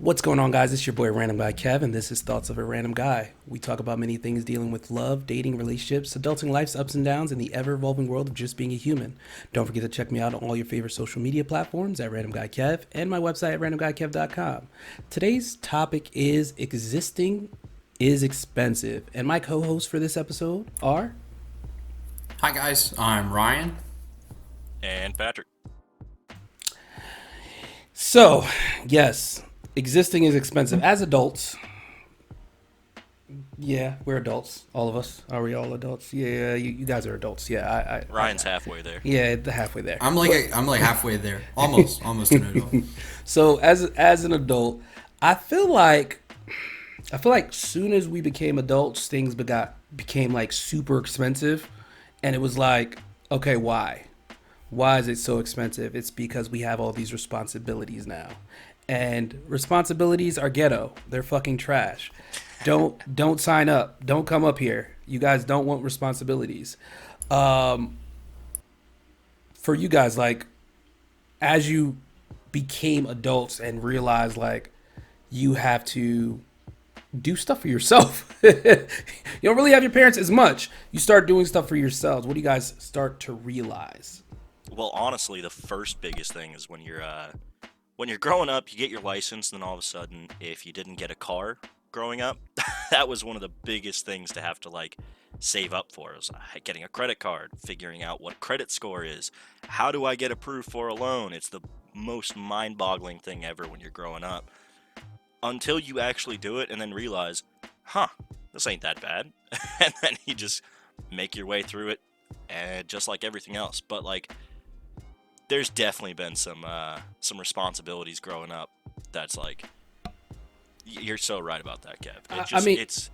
What's going on, guys? It's your boy Random Guy Kev, and this is Thoughts of a Random Guy. We talk about many things dealing with love, dating, relationships, adulting life's ups and downs, and the ever evolving world of just being a human. Don't forget to check me out on all your favorite social media platforms at Random Guy Kev and my website at randomguykev.com. Today's topic is existing is expensive, and my co hosts for this episode are. Hi guys, I'm Ryan. And Patrick. So, yes, existing is expensive. As adults, yeah, we're adults. All of us. Are we all adults? Yeah, you guys are adults. Yeah, Ryan's halfway there. yeah, the halfway there. I'm like halfway there, almost an adult. So as an adult, I feel like soon as we became adults, things became like super expensive, and it was like, okay, why? Why is it so expensive? It's because we have all these responsibilities now. And responsibilities are ghetto. They're fucking trash. Don't sign up. Don't come up here. You guys don't want responsibilities. For you guys, like, as you became adults and realized like you have to do stuff for yourself. You don't really have your parents as much. You start doing stuff for yourselves. What do you guys start to realize? Well, honestly, the first biggest thing is when you're growing up, you get your license, and then all of a sudden, if you didn't get a car growing up, that was one of the biggest things to have to like save up for. Is getting a credit card, figuring out what credit score is, how do I get approved for a loan? It's the most mind-boggling thing ever when you're growing up. Until you actually do it and then realize, this ain't that bad. And then you just make your way through it, and just like everything else. But like, there's definitely been some responsibilities growing up. That's like, you're so right about that, Kev.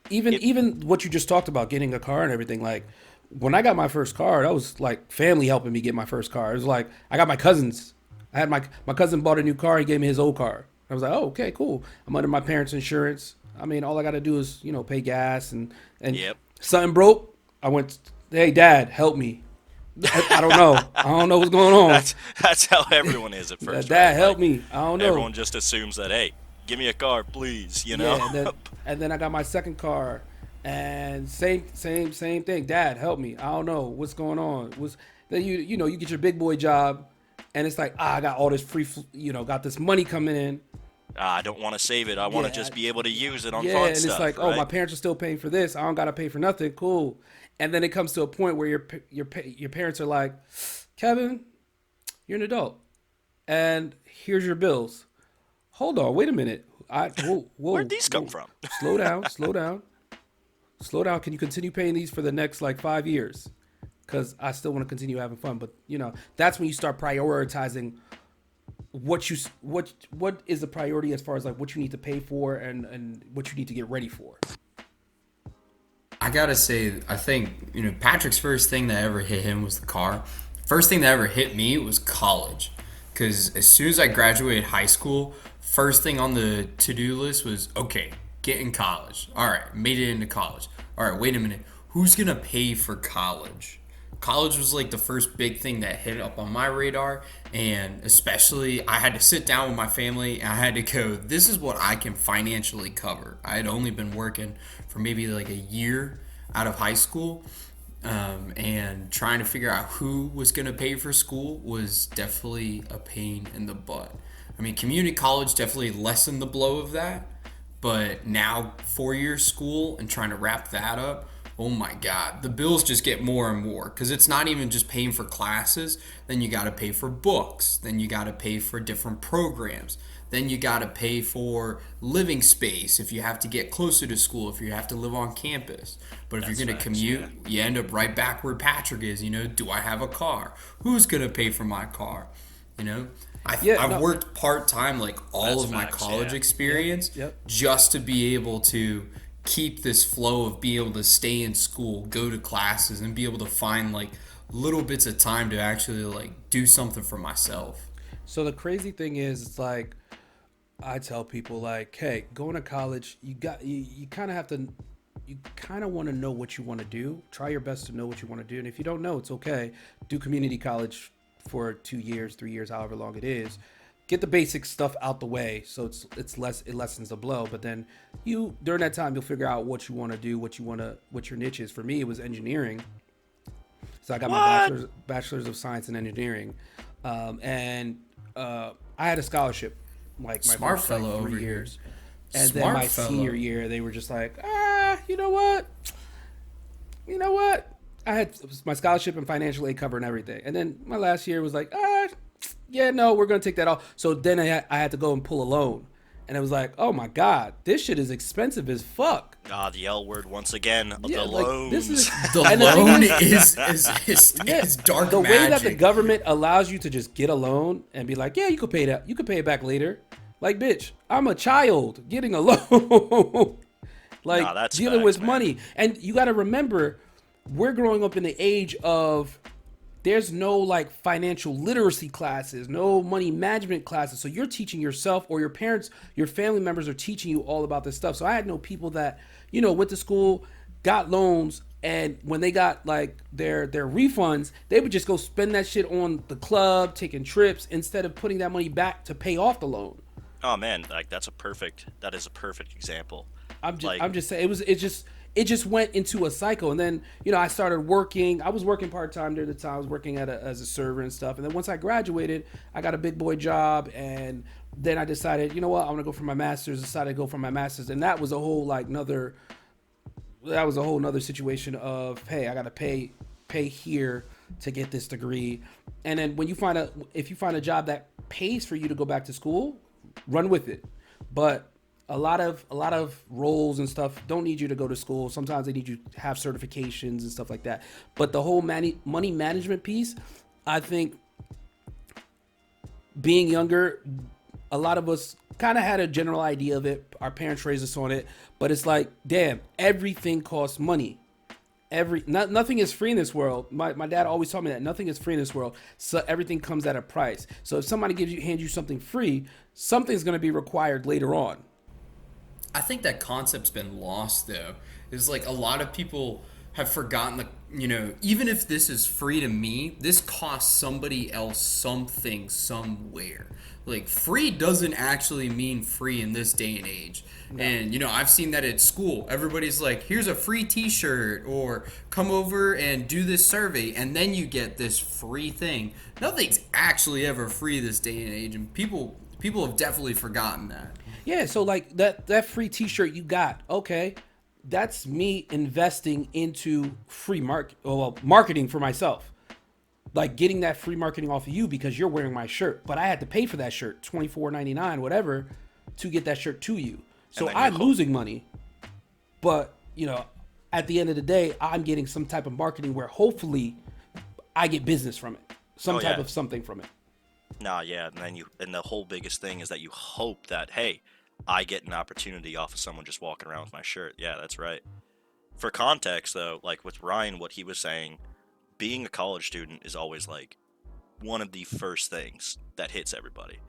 Even what you just talked about, getting a car and everything. Like when I got my first car, that was like family helping me get my first car. It was like I got my cousins. I had my cousin bought a new car. He gave me his old car. I was like, oh, okay, cool. I'm under my parents' insurance. I mean, all I got to do is pay gas and Yep. something broke. I went, hey, Dad, help me. I don't know. I don't know what's going on. That's how everyone is at first. Dad, right? help Like, me. I don't know. everyone just assumes that, hey, give me a car, please. You know. Yeah, and then I got my second car, and same thing. Dad, help me. I don't know what's going on. Then you get your big boy job, and it's like I got all this got this money coming in. I don't want to save it. I want to Yeah, just be able to use it on yeah, fun and stuff. it's like, right? oh, my parents are still paying for this. I don't gotta pay for nothing. Cool. And then it comes to a point where your parents are like, Kevin, you're an adult, and here's your bills. Hold on, wait a minute. Where'd these come whoa. from? Slow down. Can you continue paying these for the next like 5 years? Because I still want to continue having fun. But that's when you start prioritizing what is the priority as far as like what you need to pay for and what you need to get ready for. I gotta say, I think Patrick's first thing that ever hit him was the car. First thing that ever hit me was college, because as soon as I graduated high school, first thing on the to-do list was okay, get in college. All right, made it into college. All right, wait a minute, who's gonna pay for college? College was like the first big thing that hit up on my radar, and especially I had to sit down with my family and I had to go, this is what I can financially cover. I had only been working for maybe like a year out of high school, and trying to figure out who was going to pay for school was definitely a pain in the butt. I mean, community college definitely lessened the blow of that, but now 4 year school and trying to wrap that up, oh my God, the bills just get more and more, because it's not even just paying for classes. Then you got to pay for books. Then you got to pay for different programs. Then you got to pay for living space if you have to get closer to school, if you have to live on campus. But if That's you're going to facts, commute, yeah. you end up right back where Patrick is. Do I have a car? Who's going to pay for my car? You know, Yeah, I've no. worked part time like all That's of my facts, college yeah. experience Yep. just to be able to keep this flow of being able to stay in school, go to classes, and be able to find like little bits of time to actually like do something for myself. So the crazy thing is, it's like I tell people like, hey, going to college, you kind of have to, you kind of want to know what you want to do. Try your best to know what you want to do, and if you don't know, it's okay. Do community college for 2 years, 3 years, however long it is. get the basic stuff out the way, so it lessens the blow. But then you during that time you'll figure out what you want to do, what your niche is. For me, it was engineering, so I got my bachelor's of science in engineering, and I had a scholarship like my Smart first fellow like, over 3 here. years, and then Smart my fellow. senior year they were just like, you know what, I had my scholarship and financial aid cover and everything. And then my last year was like, yeah, no, we're going to take that off. So then I had to go and pull a loan. And it was like, oh my God, this shit is expensive as fuck. Ah, the L word once again. Yeah, The like, loans. this is The and the thing loan is- is dark the magic. way that the government allows you to just get a loan and be like, yeah, you could pay that. You could pay it back later. Like, bitch, I'm a child getting a loan. Like, Nah, that's dealing facts, with man. money. And you got to remember, we're growing up in the age of there's no like financial literacy classes, no money management classes. So you're teaching yourself, or your parents, your family members are teaching you all about this stuff. So I had no people that, went to school, got loans, and when they got like their refunds, they would just go spend that shit on the club, taking trips, instead of putting that money back to pay off the loan. Oh man, like that is a perfect example. I'm Like- just saying it just went into a cycle. And then, I started working. I was working part-time during the time. I was working as a server and stuff. And then once I graduated, I got a big boy job. And then I decided, you know what, I'm going to go for my master's. Decided to go for my master's. And that was a whole nother situation of, hey, I got to pay here to get this degree. And then if you find a job that pays for you to go back to school, run with it. But a lot of roles and stuff don't need you to go to school. Sometimes they need you to have certifications and stuff like that. But the whole money management piece, I think, being younger, a lot of us kind of had a general idea of it. Our parents raised us on it, but it's like, damn, everything costs money. Nothing is free in this world. My dad always taught me that nothing is free in this world. So everything comes at a price. So if somebody hands you something free, something's going to be required later on. I think that concept's been lost though. It's like a lot of people have forgotten even if this is free to me, this costs somebody else something somewhere. Like free doesn't actually mean free in this day and age. No. And I've seen that at school. Everybody's like, here's a free t-shirt, or come over and do this survey and then you get this free thing. Nothing's actually ever free this day and age, and people have definitely forgotten that. Yeah, so like that free t-shirt you got, okay, that's me investing into marketing for myself. Like getting that free marketing off of you because you're wearing my shirt. But I had to pay for that shirt, $24.99, whatever, to get that shirt to you. So I'm losing money. But, at the end of the day, I'm getting some type of marketing where hopefully I get business from it. Some type of something from it. Nah, yeah, and the whole biggest thing is that you hope that, hey, I get an opportunity off of someone just walking around with my shirt. Yeah, that's right. For context, though, like with Ryan, what he was saying, being a college student is always like one of the first things that hits everybody.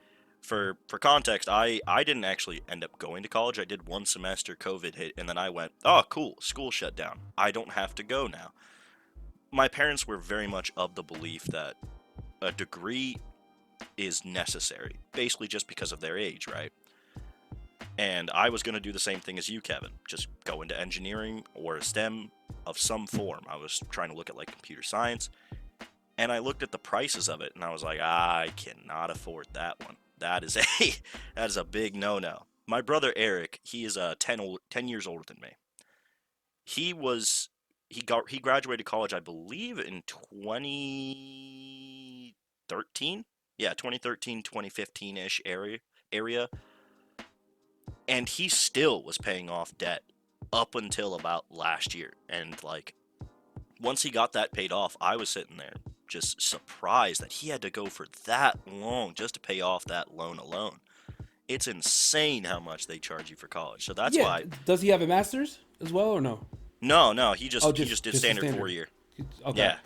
For context, I didn't actually end up going to college. I did one semester, COVID hit, and then I went, oh, cool, school shut down. I don't have to go now. My parents were very much of the belief that a degree is necessary, basically just because of their age, right? And I was going to do the same thing as you, Kevin, just go into engineering or a STEM of some form. I was trying to look at like computer science, and I looked at the prices of it, and I was like, I cannot afford that one. That is a big no-no. My brother Eric, he is 10 years older than me. He graduated college, I believe, in 2013. Yeah, 2013, 2015-ish area. And he still was paying off debt up until about last year. And like, once he got that paid off, I was sitting there just surprised that he had to go for that long just to pay off that loan alone. It's insane how much they charge you for college. So that's why. Does he have a master's as well or no? No, he just did standard 4 year. Okay. Yeah.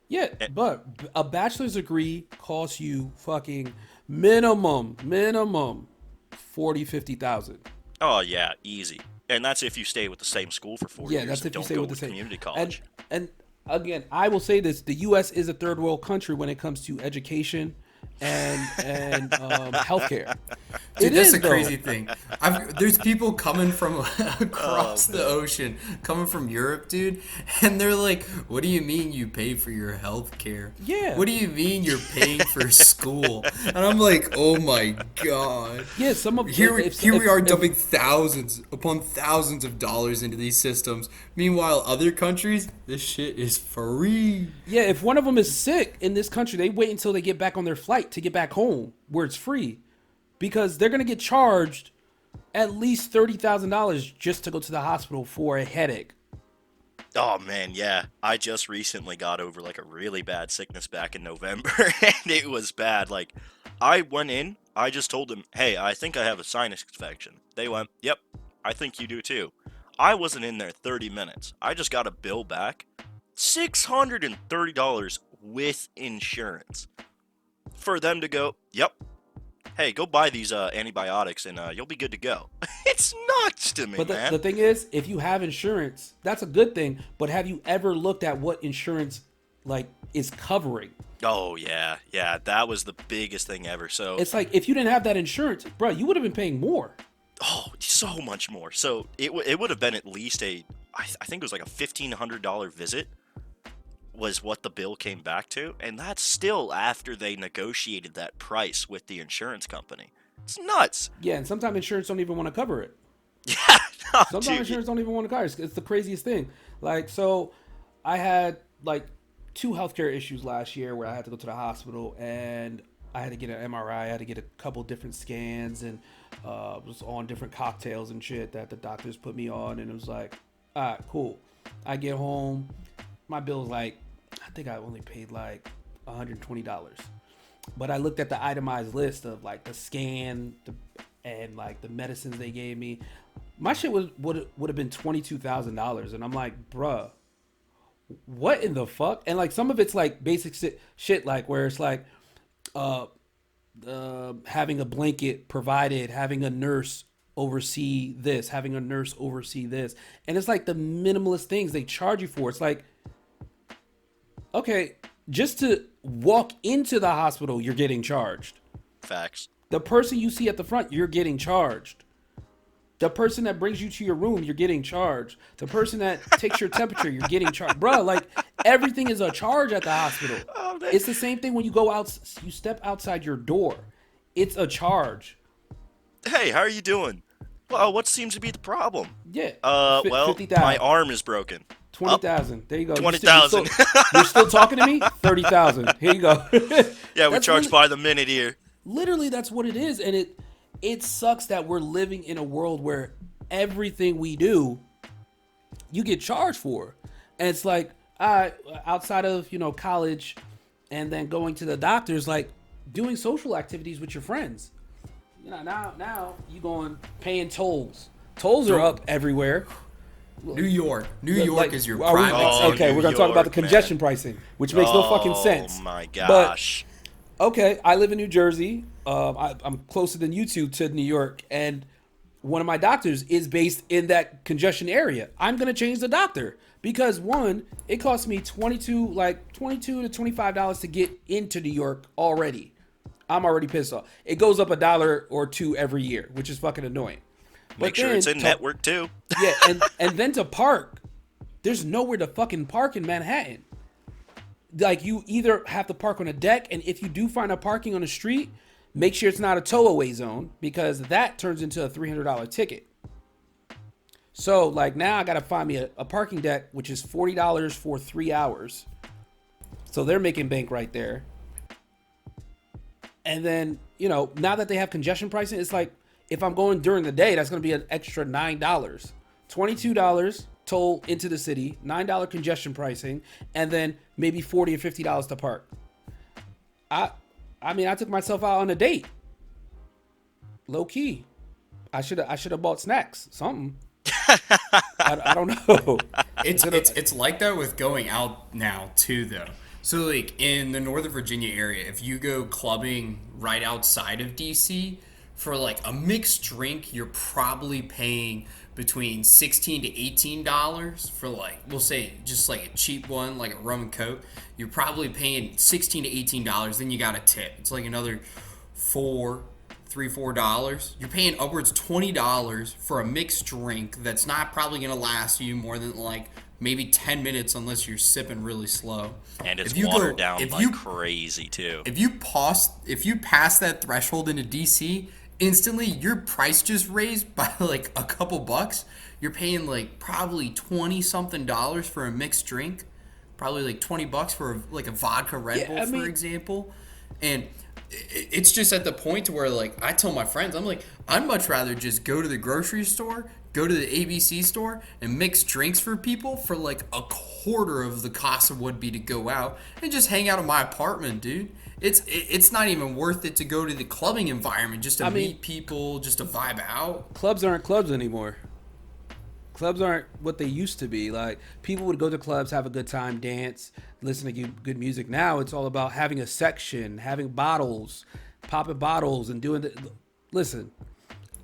Yeah, but a bachelor's degree costs you fucking minimum 40,000-50,000. Oh yeah, easy. And that's if you stay with the same school for 4 years. Yeah, that's if you stay with the same community college. And again, I will say this: the U.S. is a third world country when it comes to education. and healthcare. Dude, It that's is the though. crazy thing. There's people coming from across Oh, the ocean, coming from Europe, dude, and they're like, "What do you mean you pay for your health care? Yeah. What do you mean you're paying for school?" And I'm like, "Oh my god." Yeah, some of Here if, we are if, dumping thousands upon thousands of dollars into these systems. Meanwhile, other countries, this shit is free. Yeah, if one of them is sick in this country, they wait until they get back on their flight to get back home where it's free, because they're gonna get charged at least $30,000 just to go to the hospital for a headache. Oh man, yeah. I just recently got over like a really bad sickness back in November, and it was bad. Like, I went in, I just told them, "Hey, I think I have a sinus infection." They went, "Yep, I think you do too." I wasn't in there 30 minutes. I just got a bill back, $630 with insurance, for them to go, "Yep, hey, go buy these antibiotics and you'll be good to go." It's nuts to me, But man. the thing is, if you have insurance, that's a good thing. But have you ever looked at what insurance like is covering? Oh yeah, yeah, that was the biggest thing ever. So, It's like if you didn't have that insurance, bro, you would have been paying more. oh, so much more. So it would have been at least I think it was like a $1,500 visit was what the bill came back to, and that's still after they negotiated that price with the insurance company. It's nuts. Yeah, and sometimes insurance don't even want to cover it. Yeah, no, Sometimes dude. insurance don't even want to cover it. It's the craziest thing. Like, so I had like 2 healthcare issues last year where I had to go to the hospital and I had to get an MRI. I had to get a couple different scans and was on different cocktails and shit that the doctors put me on. And it was like, all right, cool. I get home. My bill's like, I think I only paid like $120. But I looked at the itemized list of like the scan and like the medicines they gave me. My shit would have been $22,000, and I'm like, bruh, what in the fuck? And like some of it's like basic shit like where it's like having a blanket provided, having a nurse oversee this, having a nurse oversee this, and it's like the minimalist things they charge you for. It's like, okay, just to walk into the hospital, you're getting charged. Facts. The person you see at the front, you're getting charged. The person that brings you to your room, you're getting charged. The person that takes your temperature, you're getting charged. Bro, like everything is a charge at the hospital. Oh, man. It's the same thing when you go out, you step outside your door. It's a charge. Hey, how are you doing? Well, what seems to be the problem? Yeah. Well, 50,000. my arm is broken. 20,000. There you go. 20,000. You're still talking to me? 30,000. Here you go. Yeah, we That's charge really- by the minute here. Literally, that's what it is, and it sucks that we're living in a world where everything we do, you get charged for, and it's like, outside of college, and then going to the doctors, like doing social activities with your friends. Now you going paying tolls. Tolls are up everywhere. New York Like, is your are we- prime Oh, example. okay, New we're gonna talk about the York, man. congestion pricing, which makes no fucking sense. Oh my But gosh. okay, I live in New Jersey. I'm closer than you two to New York, and one of my doctors is based in that congestion area. I'm gonna change the doctor because one, it costs me $22 to $25 to get into New York already. I'm already pissed off. It goes up $1 or $2 every year, which is fucking annoying. Make sure then it's in to- network too. Yeah, and then to park, there's nowhere to fucking park in Manhattan. Like, you either have to park on a deck, and if you do find a parking on the street, make sure it's not a tow-away zone, because that turns into a $300 ticket. So, like, now I gotta find me a parking deck, which is $40 for 3 hours. So they're making bank right there. And then, now that they have congestion pricing, it's like, if I'm going during the day, that's gonna be an extra $9. $22 toll into the city, $9 congestion pricing, and then maybe $40 or $50 to park. I mean, I took myself out on a date. Low key. I should have bought snacks, something. I don't know. It's like that with going out now too, though. So like in the Northern Virginia area, if you go clubbing right outside of DC, for like a mixed drink, you're probably paying between $16 to $18 for, like, we'll say just like a cheap one, like a rum and coke. You're probably paying $16 to $18. Then you got a tip. It's like another $4. You're paying upwards $20 for a mixed drink that's not probably gonna last you more than like maybe 10 minutes unless you're sipping really slow. And it's If you watered go- down if like you- crazy too. If you pass that threshold into DC, instantly your price just raised by like a couple bucks. You're paying like probably 20 something dollars for a mixed drink, probably like $20 for like a vodka Red Yeah, Bull, I for mean- example. And it's just at the point to where, like, I tell my friends, I'm like, I'd much rather just go to the grocery store, go to the ABC store, and mix drinks for people for like a quarter of the cost of would be to go out and just hang out in my apartment, dude. It's not even worth it to go to the clubbing environment just to meet people, just to vibe out. Clubs aren't clubs anymore. Clubs aren't what they used to be. Like, people would go to clubs, have a good time, dance, listen to good music. Now it's all about having a section, having bottles, popping bottles, and doing the. Listen,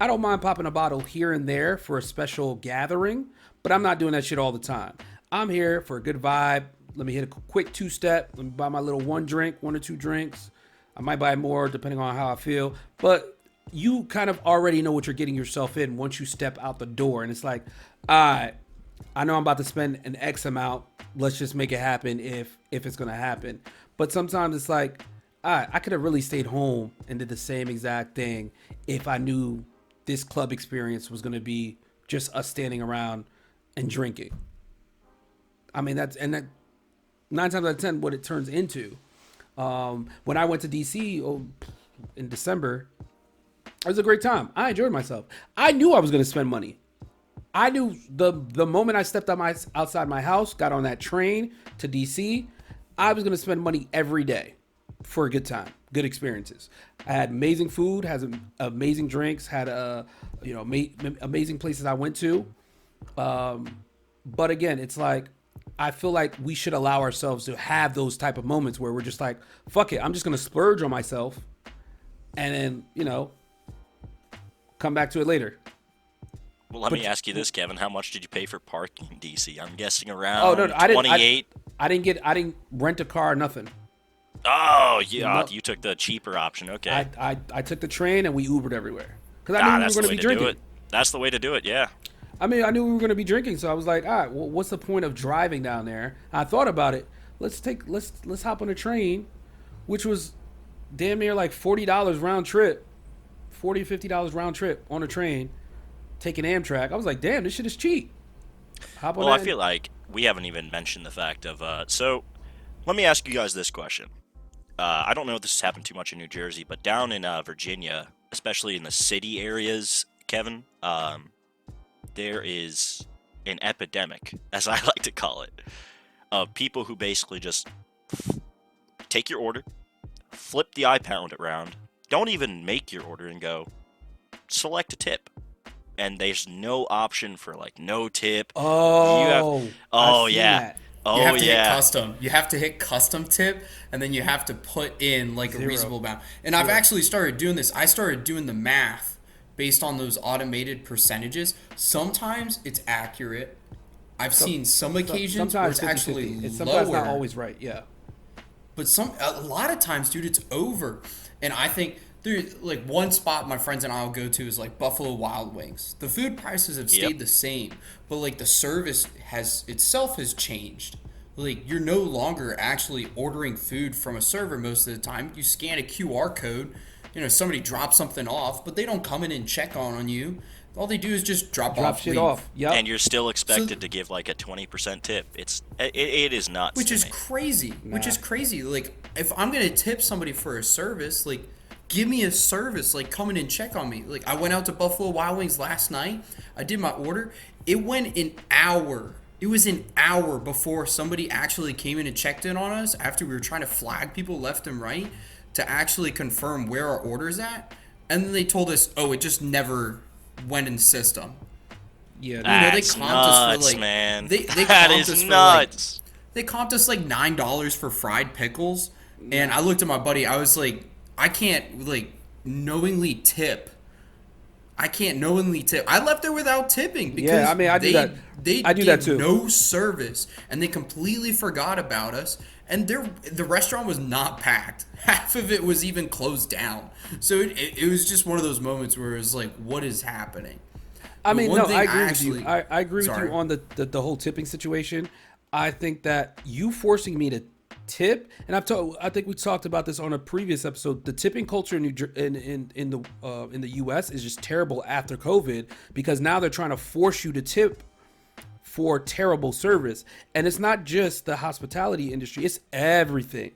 I don't mind popping a bottle here and there for a special gathering, but I'm not doing that shit all the time. I'm here for a good vibe. Let me hit a quick two-step. Let me buy my little one or two drinks. I might buy more depending on how I feel, but you kind of already know what you're getting yourself in once you step out the door. And it's like, all right, I know I'm about to spend an X amount. Let's just make it happen if it's going to happen. But sometimes it's like, all right, I could have really stayed home and did the same exact thing if I knew this club experience was going to be just us standing around and drinking. I mean, that 9 times out of 10 what it turns into. When I went to DC in December, it was a great time. I enjoyed myself. I knew I was going to spend money. I knew the moment I stepped outside my house, got on that train to DC, I was going to spend money every day for a good time, good experiences. I had amazing food, had amazing drinks, had amazing places I went to. But again, it's like, I feel like we should allow ourselves to have those type of moments where we're just like, fuck it, I'm just going to splurge on myself and then, come back to it later. Well, let me ask you this, Kevin. How much did you pay for parking in DC? I'm guessing around I didn't. 28. I didn't rent a car or nothing. Oh, yeah, No. you took the cheaper option. Okay. I took the train and we Ubered everywhere because I knew we were that's the going to way be to do drinking. it. That's the way to do it. Yeah. I mean, I knew we were going to be drinking, so I was like, all right, well, what's the point of driving down there? I thought about it. Let's hop on a train, which was damn near like $40 round trip, $50 round trip on a train, taking Amtrak. I was like, damn, this shit is cheap. Hop on Well, I that. feel like we haven't even mentioned the fact of. So, let me ask you guys this question. I don't know if this has happened too much in New Jersey, but down in Virginia, especially in the city areas, Kevin, there is an epidemic, as I like to call it, of people who basically just take your order, flip the iPad around, don't even make your order and go, select a tip. And there's no option for like no tip. Oh, Oh I've seen yeah. that. Oh You have to hit yeah. custom. You have to hit custom tip, and then you have to put in like a Zero. reasonable amount. And I've actually started doing this. I started doing the math based on those automated percentages. Sometimes it's accurate. I've seen some occasions where Sometimes it's actually 50-50. It's lower. sometimes not always right. Yeah. But a lot of times, dude, it's over. And I think there, like, one spot my friends and I will go to is like Buffalo Wild Wings. The food prices have stayed Yep. the same, but like the service has changed. Like, you're no longer actually ordering food from a server most of the time. You scan a QR code, somebody drops something off, but they don't come in and check on you. All they do is just drop off, Shit leave. off. Yep. And you're still expected to give like a 20% tip. It is nuts. Which to is me. crazy. Which is crazy. Like, if I'm gonna tip somebody for a service, like, give me a service. Like, come in and check on me. Like, I went out to Buffalo Wild Wings last night. I did my order. It went an hour. It was an hour before somebody actually came in and checked in on us after we were trying to flag people left and right to actually confirm where our order's at. And then they told us, oh, it just never went in the system. Yeah. That's they comped us for, nuts, like- man. they That comped is us for, like, nuts. They comped us like $9 for fried pickles, and I looked at my buddy. I was like, I can't like knowingly tip I can't knowingly tip. I left there without tipping Yeah, because I mean, I do that. they I do that gave too. no service and they completely forgot about us. And the restaurant was not packed. Half of it was even closed down. So it was just one of those moments where it was like, what is happening? I But mean, one no, thing I I agree with you. actually, I agree with sorry. you on the whole tipping situation. I think that you forcing me to tip, and I think we talked about this on a previous episode. The tipping culture in in the U.S. is just terrible after COVID because now they're trying to force you to tip for terrible service, and it's not just the hospitality industry; it's everything.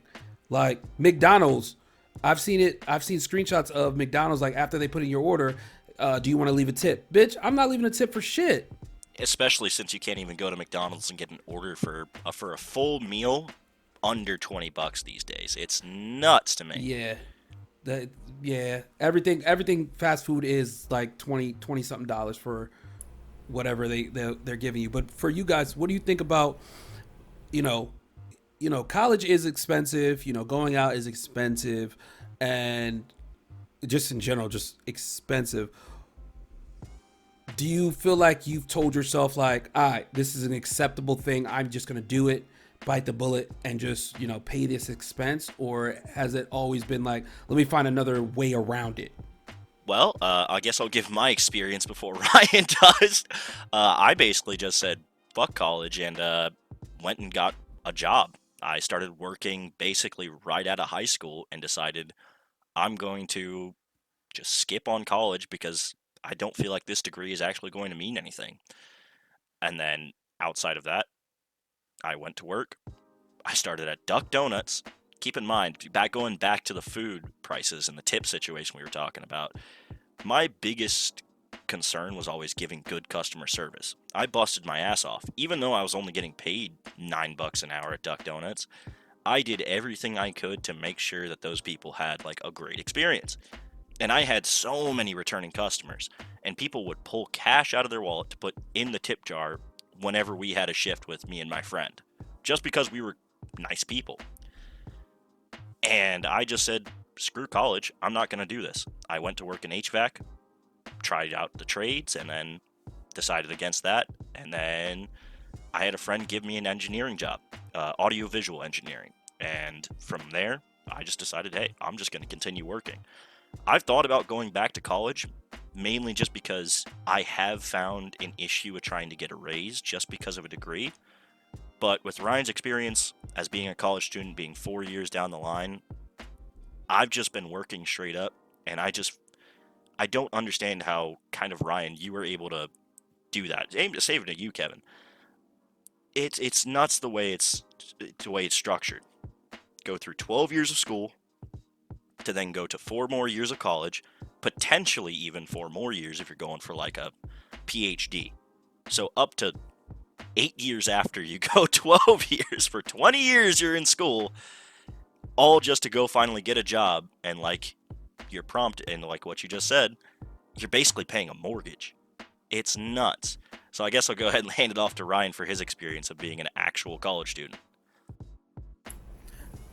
Like McDonald's, I've seen it. I've seen screenshots of McDonald's like after they put in your order. Do you want to leave a tip, bitch? I'm not leaving a tip for shit. Especially since you can't even go to McDonald's and get an order for a full meal under $20 these days. It's nuts to me. Yeah, that yeah. Everything fast food is like 20 something dollars for whatever they're giving you. But for you guys, what do you think about you know college is expensive. Going out is expensive, and just in general, just expensive. Do you feel like you've told yourself like, all right, this is an acceptable thing, I'm just gonna do it, bite the bullet, and just pay this expense? Or has it always been like, let me find another way around it? Well, I guess I'll give my experience before Ryan does. I basically just said fuck college and went and got a job. I started working basically right out of high school and decided I'm going to just skip on college because I don't feel like this degree is actually going to mean anything. And then outside of that, I went to work. I started at Duck Donuts. Keep in mind, going back to the food prices and the tip situation we were talking about, my biggest concern was always giving good customer service. I busted my ass off. Even though I was only getting paid $9 an hour at Duck Donuts, I did everything I could to make sure that those people had like a great experience. And I had so many returning customers, and people would pull cash out of their wallet to put in the tip jar whenever we had a shift with me and my friend, just because we were nice people. And I just said, screw college, I'm not going to do this. I went to work in HVAC, tried out the trades, and then decided against that. And then I had a friend give me an engineering job, audiovisual engineering. And from there, I just decided, hey, I'm just going to continue working. I've thought about going back to college, mainly just because I have found an issue with trying to get a raise just because of a degree. But with Ryan's experience as being a college student, being 4 years down the line, I've just been working straight up, and I don't understand how kind of Ryan you were able to do that. Aim to save it to you, Kevin. It's nuts the way it's structured. Go through 12 years of school to then go to 4 more years of college, potentially even 4 more years if you're going for like a PhD. So up to 8 years after you go 12 years, for 20 years you're in school, all just to go finally get a job. And like your prompt and like what you just said, you're basically paying a mortgage. It's nuts. So I guess I'll go ahead and hand it off to Ryan for his experience of being an actual college student.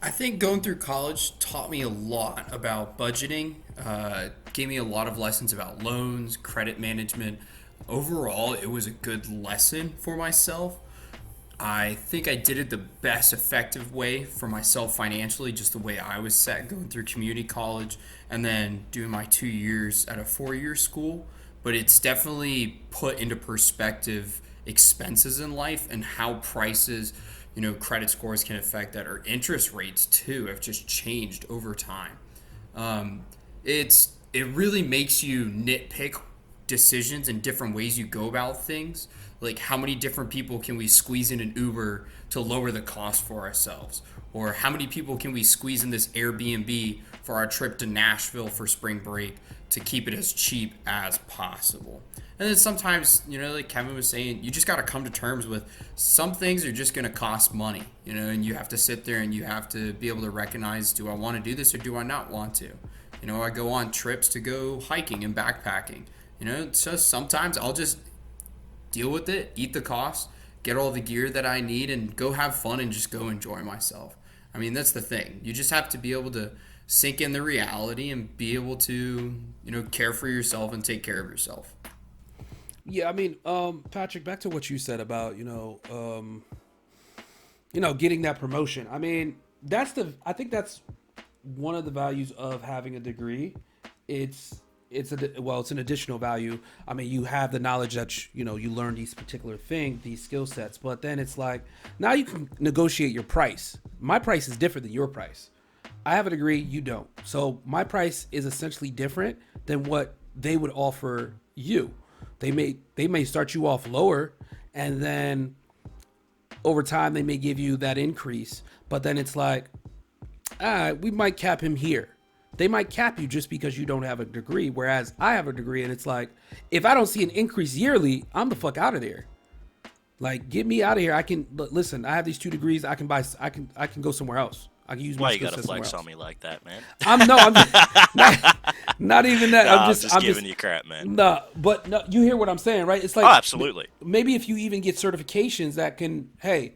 I think going through college taught me a lot about budgeting, gave me a lot of lessons about loans, credit management. Overall, it was a good lesson for myself. I think I did it the best effective way for myself financially, just the way I was set going through community college and then doing my 2 years at a 4 year school. But it's definitely put into perspective expenses in life and how prices, credit scores can affect that, or interest rates too have just changed over time. It really makes you nitpick decisions and different ways you go about things. Like how many different people can we squeeze in an Uber to lower the cost for ourselves? Or how many people can we squeeze in this Airbnb for our trip to Nashville for spring break to keep it as cheap as possible? And then sometimes, like Kevin was saying, you just got to come to terms with some things are just going to cost money, and you have to sit there and you have to be able to recognize, do I want to do this or do I not want to? I go on trips to go hiking and backpacking. So sometimes I'll just deal with it, eat the cost, get all the gear that I need, and go have fun and just go enjoy myself. I mean, that's the thing. You just have to be able to sink in the reality and be able to, care for yourself and take care of yourself. Yeah, I mean, Patrick, back to what you said about, getting that promotion. I mean, I think that's one of the values of having a degree. It's an additional value. I mean, you have the knowledge that you learn these particular things, these skill sets, but then it's like now you can negotiate your price. My price is different than your price. I have a degree, you don't. So my price is essentially different than what they would offer you. They may start you off lower, and then over time they may give you that increase, but then it's like, we might cap him here. They might cap you just because you don't have a degree, whereas I have a degree, and it's like, if I don't see an increase yearly, I'm the fuck out of there. Like, get me out of here. Listen, I have these 2 degrees. I can go somewhere else. I can use my Why you skill gotta set somewhere flex else. on me like that, man? I'm not even that. Nah, I'm just giving you crap, man. no, but no, you hear what I'm saying, right? It's like, Oh, absolutely. Maybe if you even get certifications that can, hey,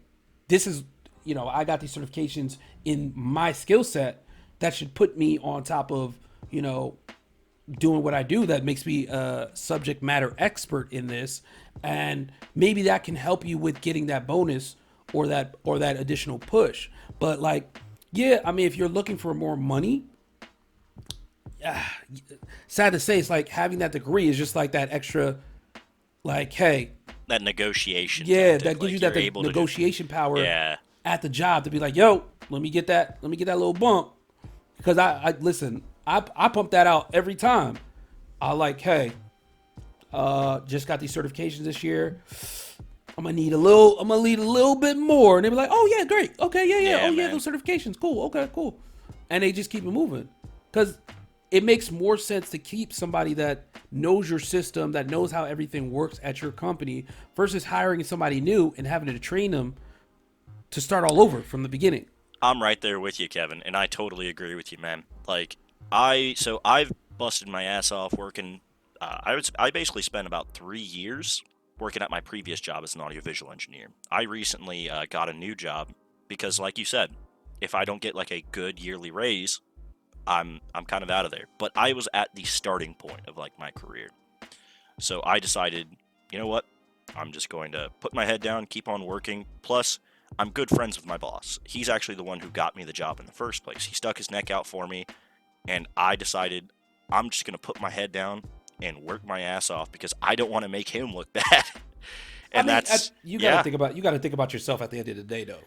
this is, I got these certifications in my skill set that should put me on top of, doing what I do, that makes me a subject matter expert in this, and maybe that can help you with getting that bonus or that additional push. But like, yeah, I mean, if you're looking for more money, sad to say, it's like having that degree is just like that extra, like, hey, That negotiation. yeah, tactic, that gives like you that you're able to negotiation power Yeah. at the job to be like, yo, let me get that little bump, because I listen, I pump that out every time. I like, hey, just got these certifications this year. I'm gonna need a little bit more, and they be like, "Oh yeah, great, okay, yeah, Yeah, oh yeah, man. those certifications, cool, okay, cool," and they just keep it moving, because it makes more sense to keep somebody that knows your system, that knows how everything works at your company, versus hiring somebody new and having to train them to start all over from the beginning. I'm right there with you, Kevin, and I totally agree with you, man. Like, I've busted my ass off working. I basically spent about 3 years working at my previous job as an audiovisual engineer. I recently got a new job because, like you said, if I don't get like a good yearly raise, I'm kind of out of there. But I was at the starting point of like my career, so I decided, you know what, I'm just going to put my head down, keep on working. Plus, I'm good friends with my boss. He's actually the one who got me the job in the first place. He stuck his neck out for me, and I decided I'm just going to put my head down and work my ass off because I don't want to make him look bad. And You gotta think about yourself at the end of the day, though.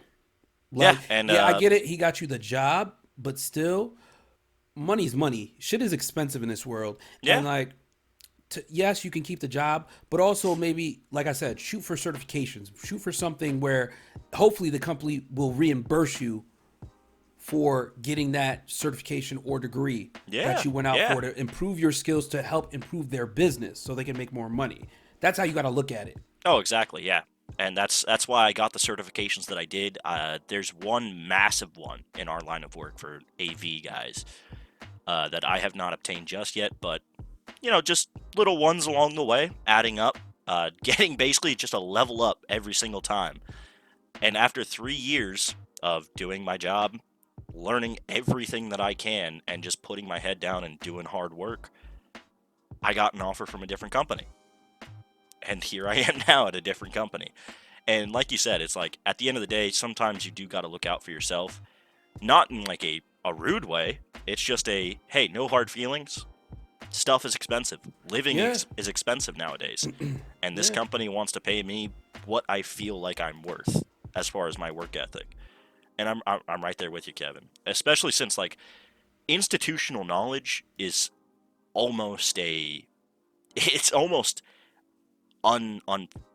Yeah, and I get it. He got you the job, but still, money's money. Shit is expensive in this world. Yeah. And like, yes, you can keep the job, but also maybe, like I said, shoot for certifications. Shoot for something where hopefully the company will reimburse you for getting that certification or degree that you went out for, to improve your skills, to help improve their business so they can make more money. That's how you got to look at it. Oh, exactly, yeah. And that's why I got the certifications that I did. There's one massive one in our line of work for AV guys that I have not obtained just yet, but just little ones along the way, adding up, getting basically just a level up every single time. And after 3 years of doing my job, learning everything that I can, and just putting my head down and doing hard work, I got an offer from a different company. And here I am now at a different company. And like you said, it's like, at the end of the day, sometimes you do got to look out for yourself. Not in like a rude way. It's just hey, no hard feelings. Stuff is expensive. Living is expensive nowadays. And this company wants to pay me what I feel like I'm worth as far as my work ethic. And I'm right there with you, Kevin. Especially since like institutional knowledge is almost it's almost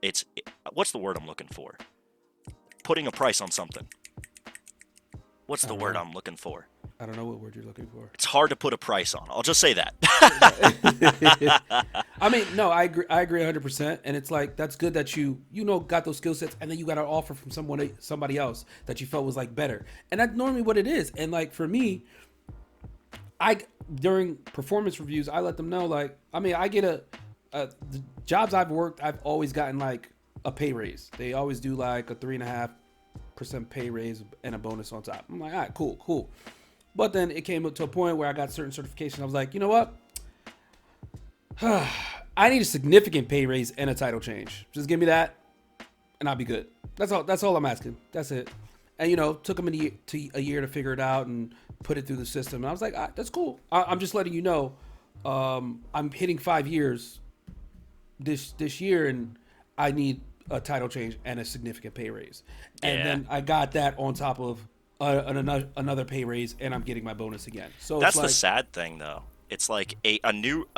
it's what's the word I'm looking for? Putting a price on something. What's the word I'm looking for? I don't know what word you're looking for. It's hard to put a price on. I'll just say that. I mean, no, I agree 100%. And it's like, that's good that you got those skill sets, and then you got an offer from somebody else that you felt was like better. And that's normally what it is. And like, for me, during performance reviews, I let them know, like, I mean, I get the jobs I've worked, I've always gotten like a pay raise. They always do like a 3.5% pay raise and a bonus on top. I'm like, all right, cool. But then it came up to a point where I got certain certifications. I was like, you know what? I need a significant pay raise and a title change. Just give me that, and I'll be good. That's all. That's all I'm asking. That's it. And took them a year to figure it out and put it through the system. And I was like, that's cool. I'm just letting you know, I'm hitting 5 years this year, and I need a title change and a significant pay raise. And then I got that on top of another pay raise, and I'm getting my bonus again. So That's it's the like, sad thing, though. It's like a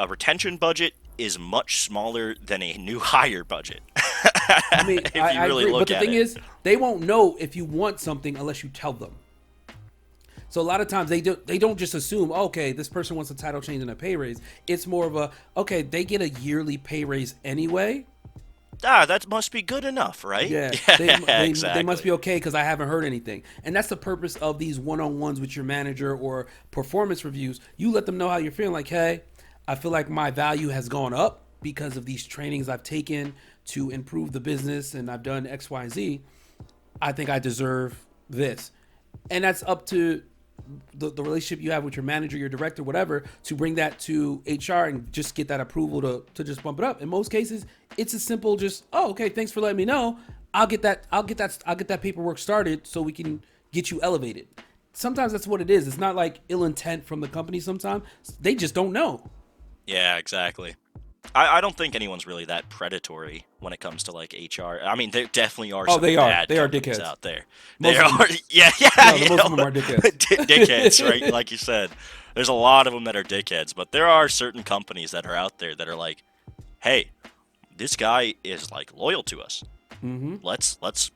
retention budget is much smaller than a new hire budget. I mean, if you I really agree. look But the at thing it. is, they won't know if you want something unless you tell them. So a lot of times they don't just assume, okay, this person wants a title change and a pay raise. It's more of a, okay, they get a yearly pay raise anyway. That must be good enough, right? Yeah, exactly. they must be okay because I haven't heard anything. And that's the purpose of these one-on-ones with your manager or performance reviews. You let them know how you're feeling. Like, hey, I feel like my value has gone up because of these trainings I've taken to improve the business, and I've done X, Y, Z. I think I deserve this. And that's up to the relationship you have with your manager, your director, whatever, to bring that to HR and just get that approval to just bump it up. In most cases, it's as simple just, oh, okay, thanks for letting me know. I'll get that paperwork started so we can get you elevated. Sometimes that's what it is. It's not like ill intent from the company sometimes. They just don't know. Yeah, exactly. I don't think anyone's really that predatory when it comes to like HR. I mean, there definitely are some they are. bad They are companies dickheads. out there. Most They of them- are, yeah, No, you most of know, them are dickheads. dickheads, right? Like you said, there's a lot of them that are dickheads, but there are certain companies that are out there that are like, hey, this guy is like loyal to us. Mm-hmm. Let's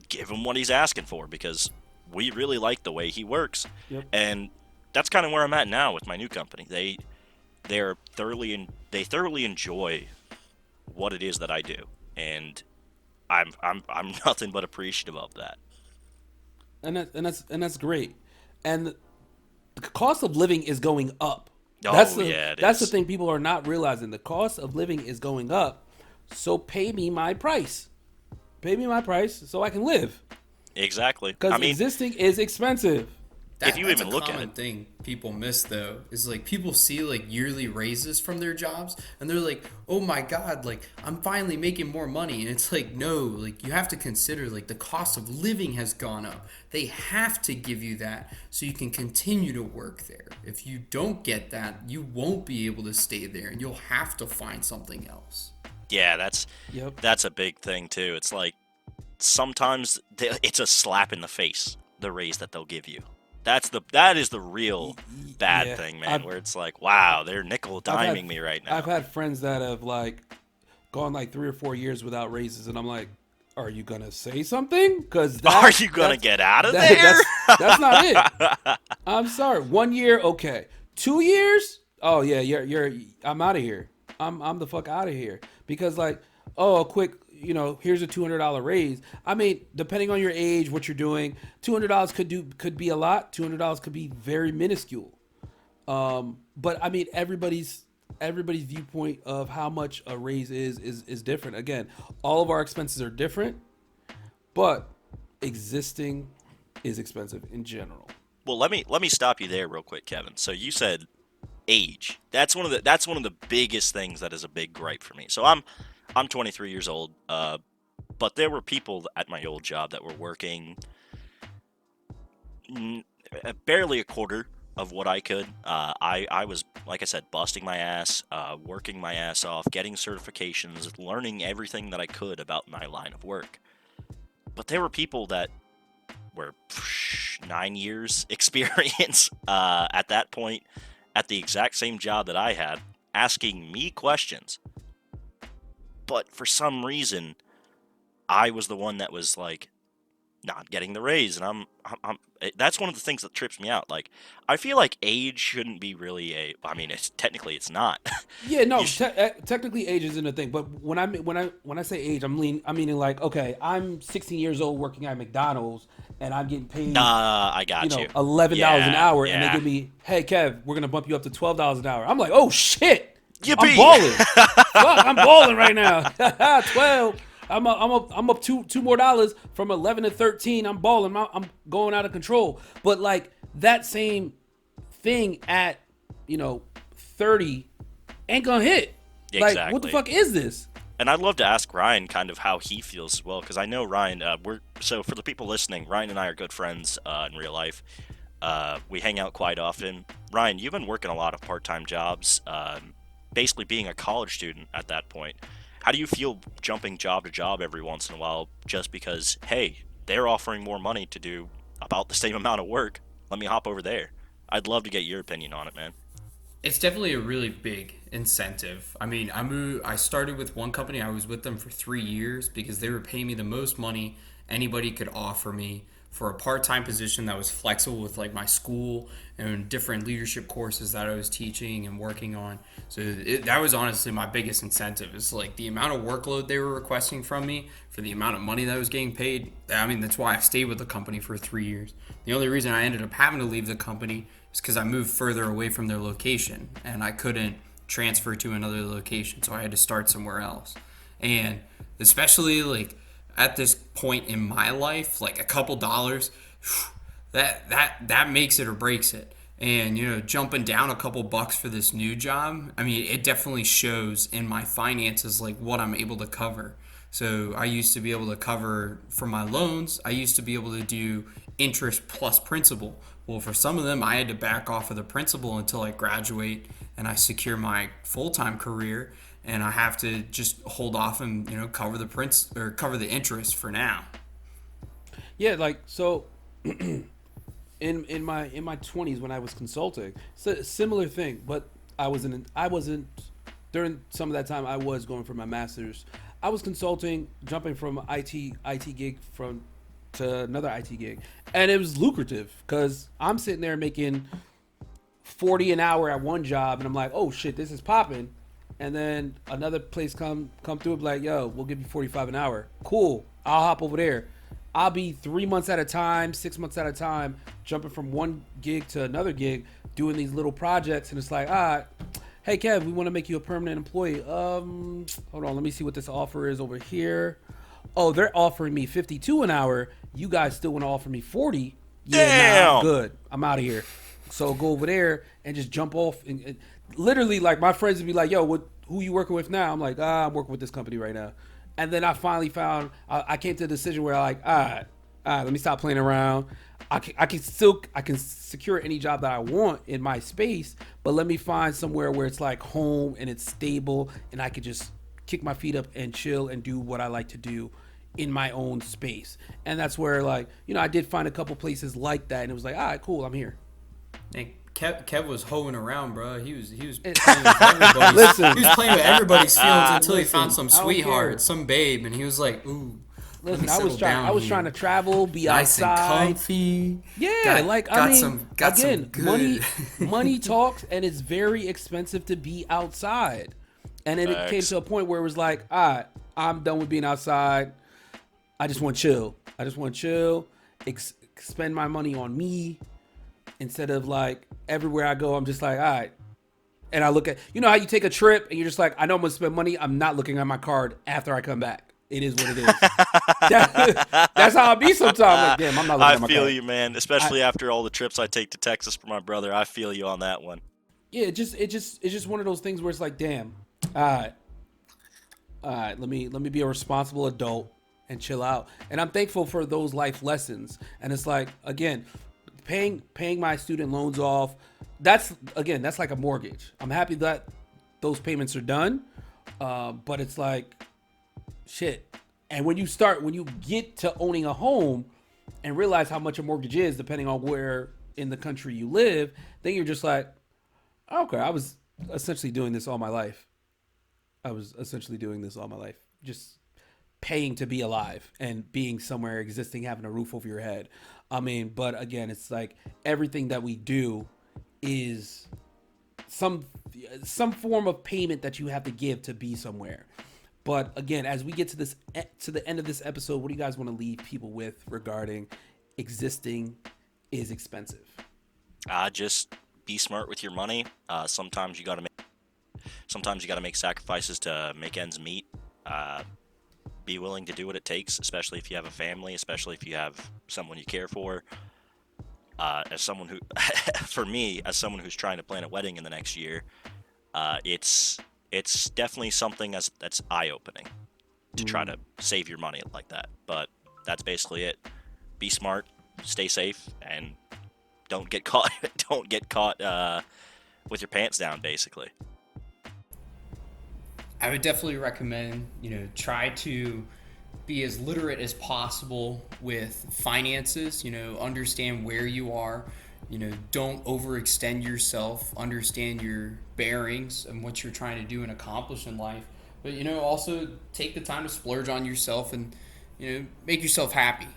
give him what he's asking for because we really like the way he works. Yep. And that's kind of where I'm at now with my new company. They thoroughly enjoy what it is that I do, and I'm nothing but appreciative of that. And that's great. And the cost of living is going up. Oh, That's yeah, it that's the is. thing people are not realizing. The cost of living is going up. So pay me my price. Pay me my price so I can live. Exactly. Because I mean, existing is expensive. If you That's even a look at common it. thing people miss though is like people see like yearly raises from their jobs and they're like, oh my god, like I'm finally making more money, and it's like, no, like you have to consider like the cost of living has gone up. They have to give you that so you can continue to work there. If you don't get that, you won't be able to stay there and you'll have to find something else. Yeah, Yep. that's a big thing too. It's like sometimes it's a slap in the face, the raise that they'll give you. That is the real bad Yeah, thing, man. I've- Where it's like, wow, they're nickel I've had- diming me right now. I've had friends that have like gone like 3 or 4 years without raises, and I'm like, are you gonna say something? Because Are you gonna get out of there? That's not it. I'm sorry. 1 year, okay. 2 years? Oh yeah, you're. I'm out of here. I'm the fuck out of here because like, oh, a quick. Here's a $200 raise. I mean, depending on your age, what you're doing, $200 could be a lot. $200 could be very minuscule. But I mean, everybody's viewpoint of how much a raise is different. Again, all of our expenses are different, but existing is expensive in general. Well, let me stop you there real quick, Kevin. So you said age. That's one of the biggest things that is a big gripe for me. So I'm 23 years old, but there were people at my old job that were working barely a quarter of what I could. I was, like I said, busting my ass, working my ass off, getting certifications, learning everything that I could about my line of work. But there were people that were 9 years experience at that point at the exact same job that I had, asking me questions. But for some reason, I was the one that was like not getting the raise, and that's one of the things that trips me out. Like, I feel like age shouldn't be really I mean, it's not. Yeah, no, You technically age isn't a thing. But when I say age, I'm meaning like, okay, I'm 16 years old working at McDonald's, and I'm getting paid, I got you. $11 an Yeah, hour, and yeah. they give me, hey Kev, we're gonna bump you up to $12 an hour. I'm like, oh shit, I'm Yippee! balling. Fuck, I'm balling right now. 12. I'm up two more dollars from 11 to 13. I'm balling. I'm going out of control. But like that same thing at, 30 ain't gonna hit. Like, what the Exactly. fuck is this? And I'd love to ask Ryan kind of how he feels as well, because I know Ryan. So for the people listening, Ryan and I are good friends in real life. We hang out quite often. Ryan, you've been working a lot of part-time jobs, basically being a college student at that point. How do you feel jumping job to job every once in a while, just because, hey, they're offering more money to do about the same amount of work? Let me hop over there. I'd love to get your opinion on it, man. It's definitely a really big incentive. I mean, I started with one company. I was with them for 3 years because they were paying me the most money anybody could offer me for a part-time position that was flexible with like my school and different leadership courses that I was teaching and working on. So that was honestly my biggest incentive, is like the amount of workload they were requesting from me for the amount of money that I was getting paid. I mean, that's why I stayed with the company for 3 years. The only reason I ended up having to leave the company is because I moved further away from their location and I couldn't transfer to another location, so I had to start somewhere else. And especially like at this point in my life, like a couple dollars, that makes it or breaks it. And jumping down a couple bucks for this new job, I mean, it definitely shows in my finances, like what I'm able to cover. So I used to be able to cover for my loans. I used to be able to do interest plus principal. Well, for some of them, I had to back off of the principal until I graduate and I secure my full-time career, and I have to just hold off and cover the cover the interest for now. Yeah, like, so in my 20s when I was consulting, it's a similar thing, but I wasn't during some of that time. I was going for my master's. I was consulting, jumping from IT gig from to another IT gig, and it was lucrative because I'm sitting there making 40 an hour at one job, and I'm like, oh shit, this is popping. And then another place come through and be like, yo, we'll give you 45 an hour. Cool, I'll hop over there. I'll be 3 months at a time, 6 months at a time, jumping from one gig to another gig, doing these little projects, and it's like, hey Kev, we want to make you a permanent employee. Hold on, let me see what this offer is over here. Oh, they're offering me 52 an hour. You guys still want to offer me 40? Yeah, nah, I'm Damn. good. I'm out of here. So go over there and just jump off. And literally, like, my friends would be like, yo, who you working with now? I'm like, I'm working with this company right now. And then I finally found, I came to a decision where I'm like, let me stop playing around. I can secure any job that I want in my space, but let me find somewhere where it's like home and it's stable and I could just kick my feet up and chill and do what I like to do in my own space. And that's where, like, I did find a couple places like that, and it was like, all right, cool, I'm here. And Kev was hoeing around, bro. He was playing with everybody. Listen. He was playing with everybody's feelings until he Listen, found some I don't care. sweetheart, some babe, and he was like, "Ooh, let Listen, me I was settle down trying here. to travel, be Nice and outside. comfy." Yeah, got some again, good. money talks, and it's very expensive to be outside. And then it came Facts. to a point where it was like, all right, I'm done with being outside. I just want chill. I just want chill, spend my money on me instead of like everywhere I go, I'm just like, all right. And I look at, how you take a trip and you're just like, I know I'm going to spend money. I'm not looking at my card after I come back. It is what it is. That's how I be sometimes. Like, damn, I'm not looking I at my feel card. you, man. Especially after all the trips I take to Texas for my brother. I feel you on that one. Yeah, it's just one of those things where it's like, damn, all right, let me be a responsible adult and chill out. And I'm thankful for those life lessons. And it's like, again, paying my student loans off, that's like a mortgage. I'm happy that those payments are done. But it's like, shit. And when you get to owning a home and realize how much a mortgage is, depending on where in the country you live, then you're just like, okay, I was essentially doing this all my life. Just paying to be alive and being somewhere, existing, having a roof over your head. I mean, but again, it's like everything that we do is some form of payment that you have to give to be somewhere. But again, as we get to the end of this episode, what do you guys want to leave people with regarding existing is expensive? Just be smart with your money. Sometimes you gotta make sacrifices to make ends meet. Be willing to do what it takes, especially if you have a family, especially if you have someone you care for. As someone who, for me, as someone who's trying to plan a wedding in the next year, it's definitely something that's eye opening to try to save your money like that. But that's basically it. Be smart, stay safe, and don't get caught. Don't get caught with your pants down, basically. I would definitely recommend, try to be as literate as possible with finances, understand where you are, don't overextend yourself, understand your bearings and what you're trying to do and accomplish in life. But, also take the time to splurge on yourself and, make yourself happy.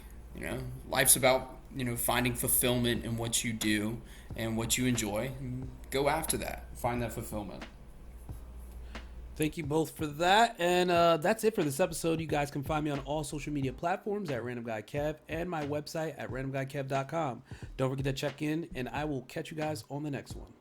Life's about, finding fulfillment in what you do and what you enjoy. And go after that, find that fulfillment. Thank you both for that. And that's it for this episode. You guys can find me on all social media platforms at Random Guy Kev and my website at randomguykev.com. Don't forget to check in, and I will catch you guys on the next one.